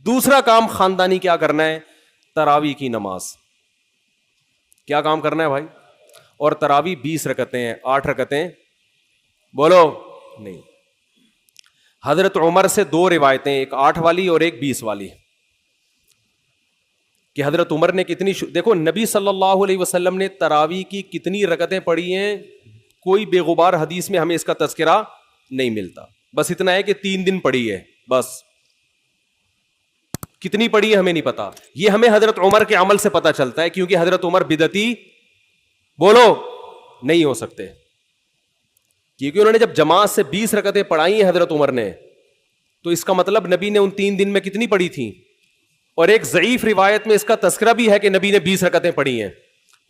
دوسرا کام خاندانی کیا کرنا ہے؟ تراویح کی نماز. کیا کام کرنا ہے بھائی؟ اور تراویح 20 رکعتیں ہیں, 8 رکعتیں بولو نہیں. حضرت عمر سے 2 روایتیں, ایک 8 والی اور ایک 20 والی, کہ حضرت عمر نے کتنی دیکھو نبی صلی اللہ علیہ وسلم نے تراویح کی کتنی رکعتیں پڑھی ہیں, کوئی بے غبار حدیث میں ہمیں اس کا تذکرہ نہیں ملتا. بس اتنا ہے کہ 3 دن پڑھی ہے, بس کتنی پڑھی ہے ہمیں نہیں پتا. یہ ہمیں حضرت عمر کے عمل سے پتا چلتا ہے, کیونکہ حضرت عمر بدعتی بولو نہیں ہو سکتے, کیونکہ انہوں نے جب جماعت سے 20 رکعتیں پڑھائی ہیں حضرت عمر نے, تو اس کا مطلب نبی نے ان 3 دن میں کتنی پڑھی تھیں. اور ایک ضعیف روایت میں اس کا تذکرہ بھی ہے کہ نبی نے 20 رکعتیں پڑھی ہیں.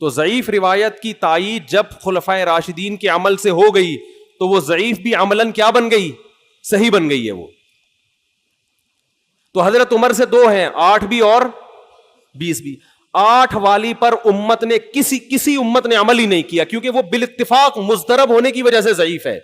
تو ضعیف روایت کی تائید جب خلفائے راشدین کے عمل سے ہو گئی تو وہ ضعیف بھی عملاً کیا بن گئی؟ صحیح بن گئی ہے وہ. تو حضرت عمر سے 2 ہیں, 8 بھی اور 20 بھی. 8 والی پر امت نے کسی امت نے عمل ہی نہیں کیا, کیونکہ وہ بالاتفاق مضطرب ہونے کی وجہ سے ضعیف ہے,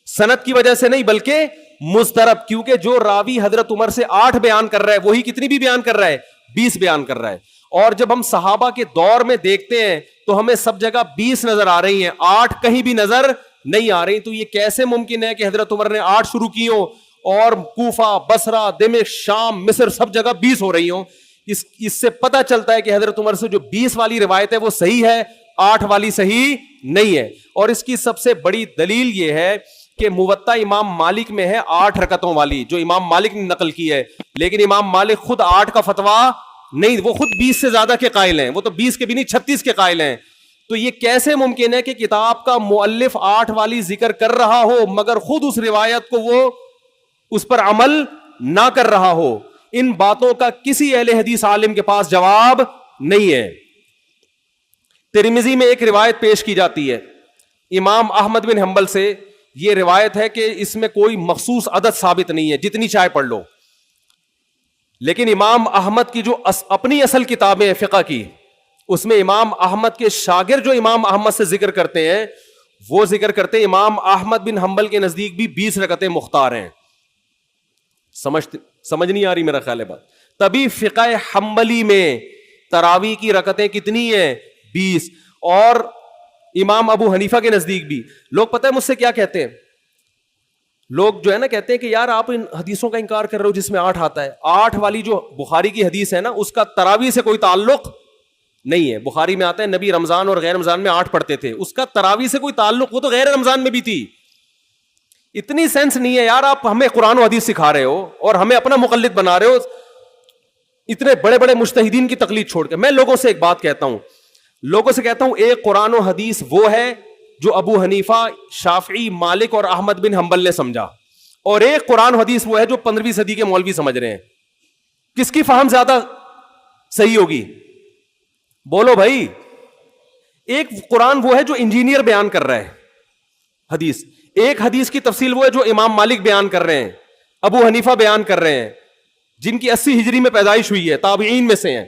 سند کی وجہ سے نہیں بلکہ مضطرب. کیونکہ جو راوی حضرت عمر سے 8 بیان کر رہا ہے وہی کتنی بھی بیان کر رہا ہے؟ 20 بیان کر رہا ہے. اور جب ہم صحابہ کے دور میں دیکھتے ہیں تو ہمیں سب جگہ 20 نظر آ رہی ہیں, 8 کہیں بھی نظر نہیں آ رہی. تو یہ کیسے ممکن ہے کہ حضرت عمر نے 8 شروع کی ہوں اور کوفہ, بصرہ, دمشق, شام, مصر سب جگہ 20 ہو رہی ہوں؟ اس سے پتہ چلتا ہے کہ حضرت عمر سے جو 20 والی روایت ہے وہ صحیح ہے, 8 والی صحیح نہیں ہے. اور اس کی سب سے بڑی دلیل یہ ہے کہ موطا امام مالک میں ہے 8 رکعتوں والی, جو امام مالک نے نقل کی ہے, لیکن امام مالک خود 8 کا فتویٰ نہیں, وہ خود 20 سے زیادہ کے قائل ہیں, وہ تو 20 کے بھی نہیں 36 کے قائل ہیں. تو یہ کیسے ممکن ہے کہ کتاب کا مؤلف 8 والی ذکر کر رہا ہو مگر خود اس روایت کو وہ اس پر عمل نہ کر رہا ہو؟ ان باتوں کا کسی اہل حدیث عالم کے پاس جواب نہیں ہے. ترمذی میں ایک روایت پیش کی جاتی ہے امام احمد بن حنبل سے, یہ روایت ہے کہ اس میں کوئی مخصوص عدد ثابت نہیں ہے, جتنی چاہے پڑھ لو. لیکن امام احمد کی جو اپنی اصل کتابیں ہیں فقہ کی, اس میں امام احمد کے شاگرد جو امام احمد سے ذکر کرتے ہیں وہ ذکر کرتے ہیں امام احمد بن حنبل کے نزدیک بھی 20 رکعتیں مختار ہیں. سمجھ نہیں آ رہی میرا خیال ہے بات. تبھی فقہ حنبلی میں تراویح کی رکعتیں کتنی ہیں؟ 20. اور امام ابو حنیفہ کے نزدیک بھی. لوگ پتہ ہے مجھ سے کیا کہتے ہیں, لوگ جو ہے نا کہتے ہیں کہ یار آپ ان حدیثوں کا انکار کر رہے ہو جس میں 8 آتا ہے. 8 والی جو بخاری کی حدیث ہے نا اس کا تراویح سے کوئی تعلق نہیں ہے. بخاری میں آتا ہے نبی رمضان اور غیر رمضان میں 8 پڑھتے تھے, اس کا تراویح سے کوئی تعلق, وہ تو غیر رمضان میں بھی تھی. اتنی سینس نہیں ہے یار, آپ ہمیں قرآن و حدیث سکھا رہے ہو اور ہمیں اپنا مقلد بنا رہے ہو اتنے بڑے بڑے مجتہدین کی تقلید چھوڑ کے. میں لوگوں سے ایک بات کہتا ہوں, ایک قرآن و حدیث وہ ہے جو ابو حنیفہ, شافعی, مالک اور احمد بن حنبل نے سمجھا, اور ایک قرآن و حدیث وہ ہے جو 15ویں صدی کے مولوی سمجھ رہے ہیں. کس کی فہم زیادہ صحیح ہوگی؟ بولو بھائی. ایک قرآن وہ ہے جو انجینئر بیان کر رہا ہے حدیث, ایک حدیث کی تفصیل وہ ہے جو امام مالک بیان کر رہے ہیں, ابو حنیفہ بیان کر رہے ہیں, جن کی 80 ہجری میں پیدائش ہوئی ہے, تابعین میں سے ہیں,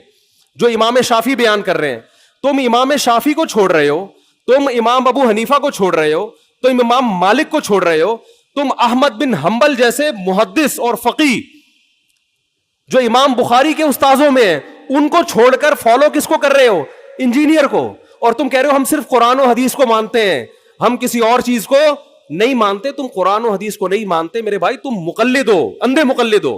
جو امام شافعی بیان کر رہے ہیں. تم امام شافعی کو چھوڑ رہے ہو, تم امام ابو حنیفہ کو چھوڑ رہے ہو, تم امام مالک کو چھوڑ رہے ہو, تم احمد بن حنبل جیسے محدث اور فقیہ جو امام بخاری کے استاذوں میں ہیں ان کو چھوڑ کر فالو کس کو کر رہے ہو؟ انجینئر کو. اور تم کہہ رہے ہو ہم صرف قرآن و حدیث کو مانتے ہیں, ہم کسی اور چیز کو نہیں مانتے. تم قرآن و حدیث کو نہیں مانتے میرے بھائی, تم مقلد ہو, اندھے مقلد ہو.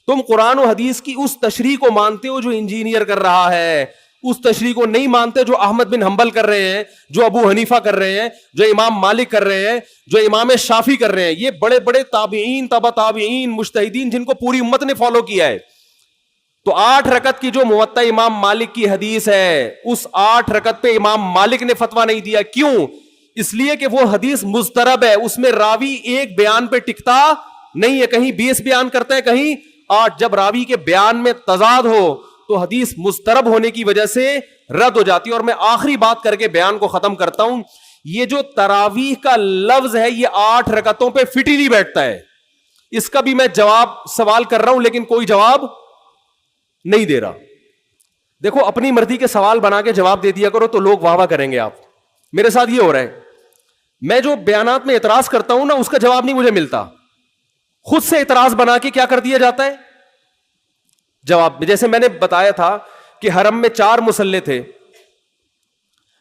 تم قرآن و حدیث کی اس تشریح کو مانتے ہو جو انجینئر کر رہا ہے, اس تشریح کو نہیں مانتے جو احمد بن حنبل کر رہے ہیں, جو ابو حنیفہ کر رہے ہیں, جو امام مالک کر رہے ہیں, جو امام شافعی کر رہے ہیں. یہ بڑے بڑے تابعین, تبع تابعین, مجتہدین جن کو پوری امت نے فالو کیا ہے. تو 8 رکعت کی جو موطا امام مالک کی حدیث ہے, اس 8 رکعت پہ امام مالک نے فتویٰ نہیں دیا. کیوں؟ اس لیے کہ وہ حدیث مضطرب ہے, اس میں راوی ایک بیان پہ ٹکتا نہیں ہے, کہیں 20 بیان کرتا ہے, کہیں 8. جب راوی کے بیان میں تضاد ہو تو حدیث مضطرب ہونے کی وجہ سے رد ہو جاتی ہے. اور میں آخری بات کر کے بیان کو ختم کرتا ہوں, یہ جو تراویح کا لفظ ہے یہ 8 رکعتوں پہ فٹ ہی نہیں بیٹھتا ہے. اس کا بھی میں جواب سوال کر رہا ہوں لیکن کوئی جواب نہیں دے رہا. دیکھو اپنی مرضی کے سوال بنا کے جواب دے دیا کرو تو لوگ واہ واہ کریں گے. آپ میرے ساتھ یہ ہو رہا ہے, میں جو بیانات میں اعتراض کرتا ہوں نا اس کا جواب نہیں مجھے ملتا, خود سے اعتراض بنا کے کیا کر دیا جاتا ہے, جواب. جیسے میں نے بتایا تھا کہ حرم میں 4 مصلے تھے,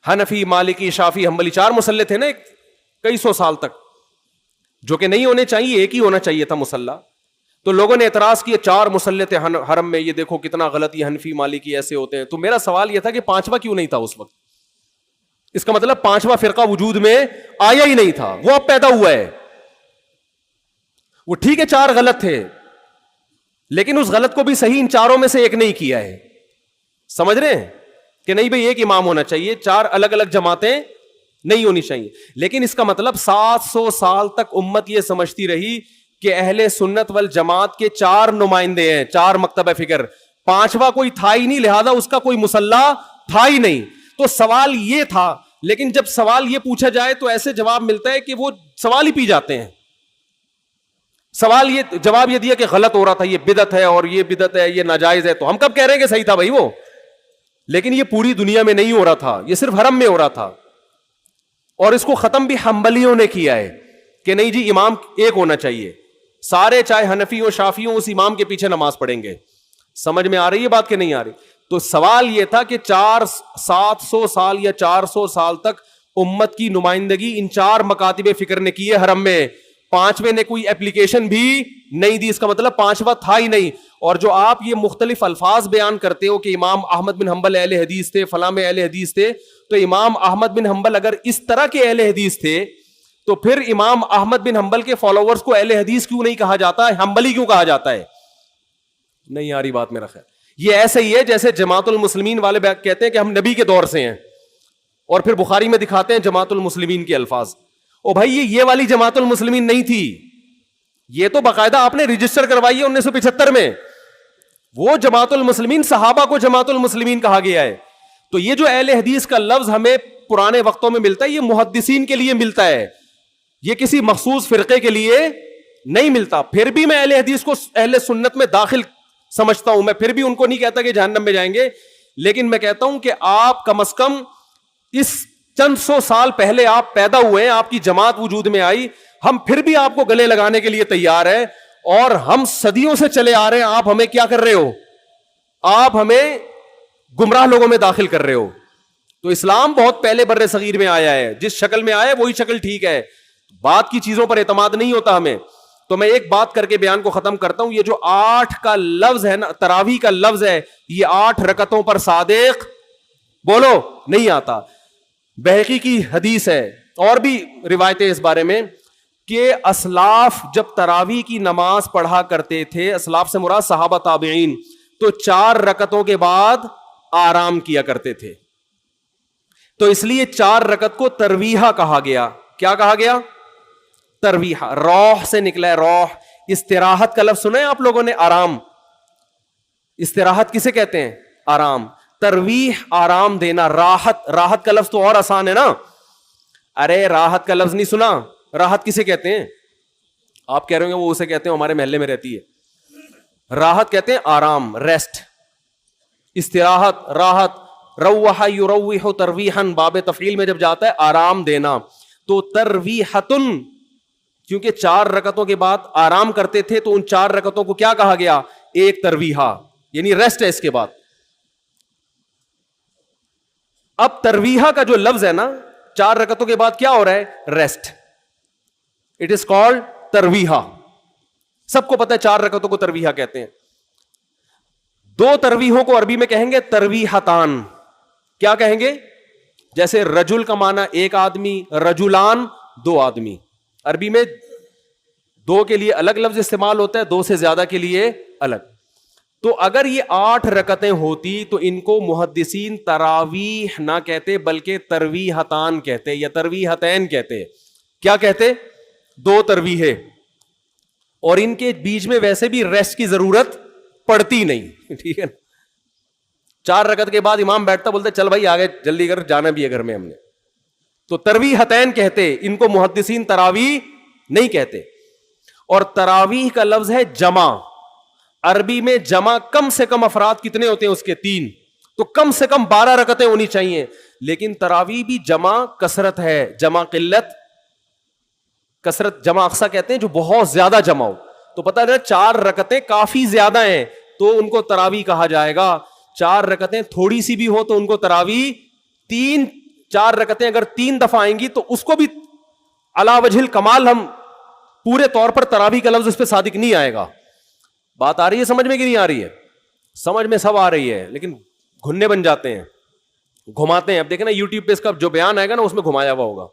حنفی, مالکی, شافعی, حنبلی, 4 مصلے تھے نا کئی سو سال تک, جو کہ نہیں ہونے چاہیے, ایک ہی ہونا چاہیے تھا مصلی. تو لوگوں نے اعتراض کیا 4 مصلے تھے حرم میں, یہ دیکھو کتنا غلط, یہ حنفی مالکی ایسے ہوتے ہیں. تو میرا سوال یہ تھا کہ 5واں کیوں نہیں تھا اس وقت؟ اس کا مطلب 5واں فرقہ وجود میں آیا ہی نہیں تھا, وہ اب پیدا ہوا ہے. وہ ٹھیک ہے 4 غلط تھے, لیکن اس غلط کو بھی صحیح ان 4 میں سے ایک نہیں کیا ہے. سمجھ رہے ہیں کہ نہیں بھئی ایک امام ہونا چاہیے, 4 الگ الگ جماعتیں نہیں ہونی چاہیے. لیکن اس کا مطلب 700 سال تک امت یہ سمجھتی رہی کہ اہل سنت والجماعت کے 4 نمائندے ہیں, 4 مکتب فکر, 5واں کوئی تھا ہی نہیں, لہذا اس کا کوئی مصلی تھا ہی نہیں. تو سوال یہ تھا, لیکن جب سوال یہ پوچھا جائے تو ایسے جواب ملتا ہے کہ وہ سوال ہی پی جاتے ہیں. سوال یہ جواب یہ دیا کہ غلط ہو رہا تھا, یہ بدعت ہے, اور یہ بدعت ہے, یہ ناجائز ہے. تو ہم کب کہہ رہے ہیں کہ صحیح تھا بھائی وہ, لیکن یہ پوری دنیا میں نہیں ہو رہا تھا, یہ صرف حرم میں ہو رہا تھا. اور اس کو ختم بھی حنبلیوں نے کیا ہے کہ نہیں جی امام ایک ہونا چاہیے, سارے چاہے حنفی ہو شافعی ہو اس امام کے پیچھے نماز پڑھیں گے. سمجھ میں آ رہی ہے بات کہ نہیں آ رہی؟ تو سوال یہ تھا کہ 700 سال یا 400 سال تک امت کی نمائندگی ان 4 مکاتب فکر نے کی ہے حرم میں, 5ویں نے کوئی اپلیکیشن بھی نہیں دی. اس کا مطلب 5واں تھا ہی نہیں. اور جو آپ یہ مختلف الفاظ بیان کرتے ہو کہ امام احمد بن حنبل اہل حدیث تھے, فلاں میں اہل حدیث تھے, تو امام احمد بن حنبل اگر اس طرح کے اہل حدیث تھے تو پھر امام احمد بن حنبل کے فالوورز کو اہل حدیث کیوں نہیں کہا جاتا ہے, حنبلی کیوں کہا جاتا ہے؟ نہیں آ رہی بات میرا خیال. یہ ایسے ہی ہے جیسے جماعت المسلمین والے کہتے ہیں کہ ہم نبی کے دور سے ہیں, اور پھر بخاری میں دکھاتے ہیں جماعت المسلمین کے الفاظ. او بھائی یہ والی جماعت المسلمین نہیں تھی, یہ تو باقاعدہ آپ نے رجسٹر کروائی ہے 1975 میں. وہ جماعت المسلمین صحابہ کو جماعت المسلمین کہا گیا ہے. تو یہ جو اہل حدیث کا لفظ ہمیں پرانے وقتوں میں ملتا ہے, یہ محدثین کے لیے ملتا ہے, یہ کسی مخصوص فرقے کے لیے نہیں ملتا. پھر بھی میں اہل حدیث کو اہل سنت میں داخل سمجھتا ہوں, میں پھر بھی ان کو نہیں کہتا کہ جہنم میں جائیں گے, لیکن میں کہتا ہوں کہ آپ کم از کم اس چند 100 سال پہلے آپ پیدا ہوئے ہیں, آپ کی جماعت وجود میں آئی, ہم پھر بھی آپ کو گلے لگانے کے لیے تیار ہیں, اور ہم صدیوں سے چلے آ رہے ہیں, آپ ہمیں کیا کر رہے ہو, آپ ہمیں گمراہ لوگوں میں داخل کر رہے ہو. تو اسلام بہت پہلے بر صغیر میں آیا ہے, جس شکل میں آیا ہے وہی شکل ٹھیک ہے, بات کی چیزوں پر اعتماد نہیں ہوتا ہمیں. تو میں ایک بات کر کے بیان کو ختم کرتا ہوں, یہ جو 8 کا لفظ ہے نا, تراویح کا لفظ ہے, یہ 8 رکعتوں پر صادق بولو نہیں آتا. بہقی کی حدیث ہے اور بھی روایتیں اس بارے میں کہ اسلاف جب تراویح کی نماز پڑھا کرتے تھے, اسلاف سے مراد صحابہ تابعین, تو 4 رکعتوں کے بعد آرام کیا کرتے تھے. تو اس لیے 4 رکعت کو ترویحہ کہا گیا. کیا کہا گیا؟ ترویحہ. روح سے نکلا ہے, روح. استراحت کا لفظ سنا ہے آپ لوگوں نے, آرام. استراحت کسے کہتے ہیں؟ آرام. ترویح آرام دینا. راحت, راحت کا لفظ تو اور آسان ہے نا. ارے راحت کا لفظ نہیں سنا, راحت کسے کہتے ہیں؟ آپ کہہ رہے ہوں وہ اسے کہتے ہیں ہمارے محلے میں رہتی ہے. راحت کہتے ہیں آرام, ریسٹ. استراحت, راحت. روح یروح ترویحا, باب تفعیل میں جب جاتا ہے آرام دینا. تو ترویحتن, کیونکہ 4 رکعتوں کے بعد آرام کرتے تھے تو ان 4 رکعتوں کو کیا کہا گیا؟ ایک ترویحہ, یعنی ریسٹ ہے اس کے بعد. اب ترویحہ کا جو لفظ ہے نا, 4 رکعتوں کے بعد کیا ہو رہا ہے؟ ریسٹ. اٹ از کالڈ ترویحہ. سب کو پتہ ہے 4 رکعتوں کو ترویحہ کہتے ہیں. 2 ترویحوں کو عربی میں کہیں گے ترویحتان. کیا کہیں گے؟ جیسے رجل کا معنی ایک آدمی, رجلان 2 آدمی. عربی میں 2 کے لیے الگ لفظ استعمال ہوتا ہے, 2 سے زیادہ کے لیے الگ. تو اگر یہ 8 رکعتیں ہوتی تو ان کو محدثین تراویح نہ کہتے بلکہ ترویحتان کہتے یا ترویحتین کہتے. کیا کہتے؟ 2 ترویحیں. اور ان کے بیچ میں ویسے بھی ریسٹ کی ضرورت پڑتی نہیں, ٹھیک ہے. 4 رکعت کے بعد امام بیٹھتا, بولتے چل بھائی آگے جلدی کر, جانا بھی ہے گھر میں ہم نے. تو ترویحتین کہتے, ان کو محدثین تراویح نہیں کہتے. اور تراویح کا لفظ ہے جمع. عربی میں جمع کم سے کم افراد کتنے ہوتے ہیں اس کے؟ 3. تو کم سے کم 12 رکعتیں ہونی چاہیے. لیکن تراویح بھی جمع کثرت ہے, جمع قلت کثرت. جمع اقصا کہتے ہیں جو بہت زیادہ جمع ہو. تو پتہ ہے 4 رکعتیں کافی زیادہ ہیں, تو ان کو تراویح کہا جائے گا. 4 رکعتیں تھوڑی سی بھی ہو تو ان کو تراویح 4 رکعتیں اگر 3 دفعہ آئیں گی تو اس کو بھی علی وجہ الکمال ہم پورے طور پر تراویح کا لفظ اس پہ صادق نہیں آئے گا. بات آ رہی ہے سمجھ میں کہ نہیں آ رہی ہے؟ سمجھ میں سب آ رہی ہے, لیکن گھننے بن جاتے ہیں, گھماتے ہیں. اب دیکھیں نا یوٹیوب پہ اس کا جو بیان آئے گا نا اس میں گھمایا ہوا ہوگا,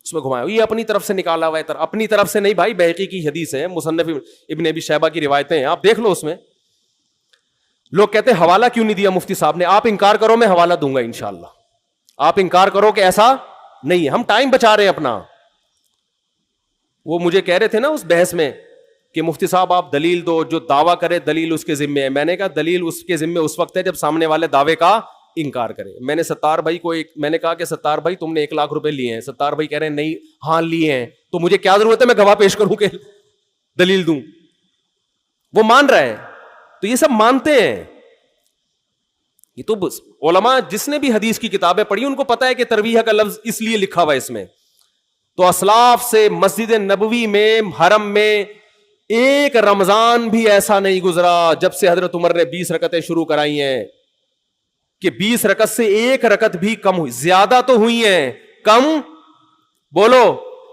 اس میں گھمایا یہ اپنی طرف سے نکالا ہوا ہے. اپنی طرف سے نہیں بھائی, بیہقی کی حدیث ہے, مصنف ابن ابی شیبہ کی روایتیں ہیں, آپ دیکھ لو. اس میں لوگ کہتے ہیں حوالہ کیوں نہیں دیا مفتی صاحب نے. آپ انکار کرو, میں حوالہ دوں گا انشاءاللہ. آپ انکار کرو کہ ایسا نہیں ہے, ہم ٹائم بچا رہے ہیں اپنا. وہ مجھے کہہ رہے تھے نا اس بحث میں کہ مفتی صاحب آپ دلیل دو, جو دعویٰ کرے دلیل اس کے ذمے ہے. میں نے کہا دلیل اس کے ذمے اس وقت ہے جب سامنے والے دعوے کا انکار کرے. میں نے ستار بھائی کو میں نے کہا کہ ستار بھائی تم نے 1 لاکھ روپے لیے ہیں. ستار بھائی کہہ رہے ہیں نہیں, ہاں لیے ہیں. تو مجھے کیا ضرورت ہے میں گواہ پیش کروں کہ دلیل دوں؟ وہ مان رہا ہے. تو یہ سب مانتے ہیں. یہ تو علماء جس نے بھی حدیث کی کتابیں پڑھی ان کو پتا ہے کہ ترویح کا لفظ اس لیے لکھا ہوا ہے اس میں. تو اسلاف سے مسجد نبوی میں, حرم میں ایک رمضان بھی ایسا نہیں گزرا جب سے حضرت عمر نے 20 رکعتیں شروع کرائی ہیں کہ 20 رکعت سے 1 رکعت بھی کم ہوئی. زیادہ تو ہوئی ہیں, کم بولو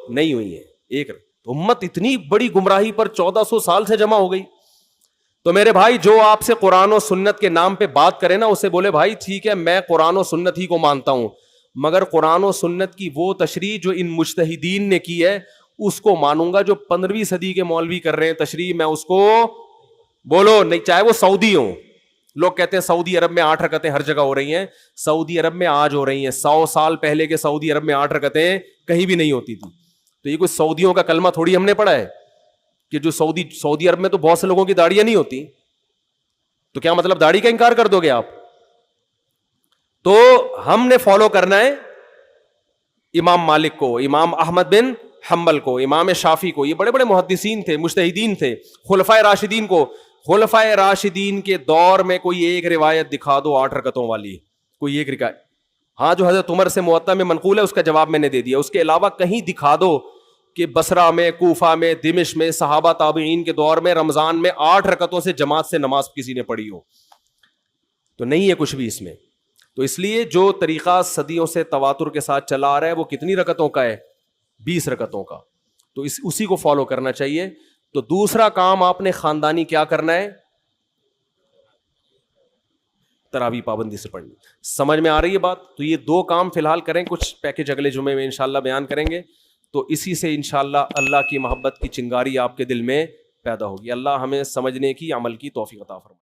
نہیں ہوئی ہیں. 1 امت اتنی بڑی گمراہی پر 1400 سال سے جمع ہو گئی. تو میرے بھائی جو آپ سے قرآن و سنت کے نام پہ بات کرے نا, اسے بولے بھائی ٹھیک ہے میں قرآن و سنت ہی کو مانتا ہوں, مگر قرآن و سنت کی وہ تشریح جو ان مجتہدین نے کی ہے اس کو مانوں گا. جو 15ویں صدی کے مولوی کر رہے ہیں تشریح, میں اس کو بولو نہیں, چاہے وہ سعودی ہوں. لوگ کہتے ہیں سعودی عرب میں 8 رکعتیں ہر جگہ ہو رہی ہیں. سعودی عرب میں آج ہو رہی ہیں, 100 سال پہلے کے سعودی عرب میں 8 رکعتیں کہیں بھی نہیں ہوتی تھی. تو یہ کوئی سعودیوں کا کلمہ تھوڑی ہم نے پڑھا ہے کہ جو سعودی عرب میں تو بہت سے لوگوں کی داڑیاں نہیں ہوتی. تو کیا مطلب داڑھی کا انکار کر دو گے آپ؟ تو ہم نے فالو کرنا ہے امام مالک کو, امام احمد بن حنبل کو, امام شافعی کو. یہ بڑے بڑے محدثین تھے, مجتہدین تھے. خلفائے راشدین کو, خلفائے راشدین کے دور میں کوئی ایک روایت دکھا دو 8 رکعتوں والی, کوئی ایک روایت. ہاں جو حضرت عمر سے موطا میں منقول ہے اس کا جواب میں نے دے دیا. اس کے علاوہ کہیں دکھا دو کہ بصرہ میں, کوفہ میں, دمشق میں, صحابہ تابعین کے دور میں رمضان میں 8 رکعتوں سے جماعت سے نماز کسی نے پڑھی ہو. تو نہیں ہے کچھ بھی اس میں. تو اس لیے جو طریقہ صدیوں سے تواتر کے ساتھ چلا آ رہا ہے وہ کتنی رکعتوں کا ہے؟ 20 رکعتوں کا. تو اسی کو فالو کرنا چاہیے. تو دوسرا کام آپ نے خاندانی کیا کرنا ہے؟ تراویح پابندی سے پڑھنی. سمجھ میں آ رہی ہے بات؟ تو یہ 2 کام فی الحال کریں, کچھ پیکج اگلے جمعے میں انشاءاللہ بیان کریں گے. تو اسی سے انشاءاللہ اللہ کی محبت کی چنگاری آپ کے دل میں پیدا ہوگی. اللہ ہمیں سمجھنے کی, عمل کی توفیق عطا فرمائے.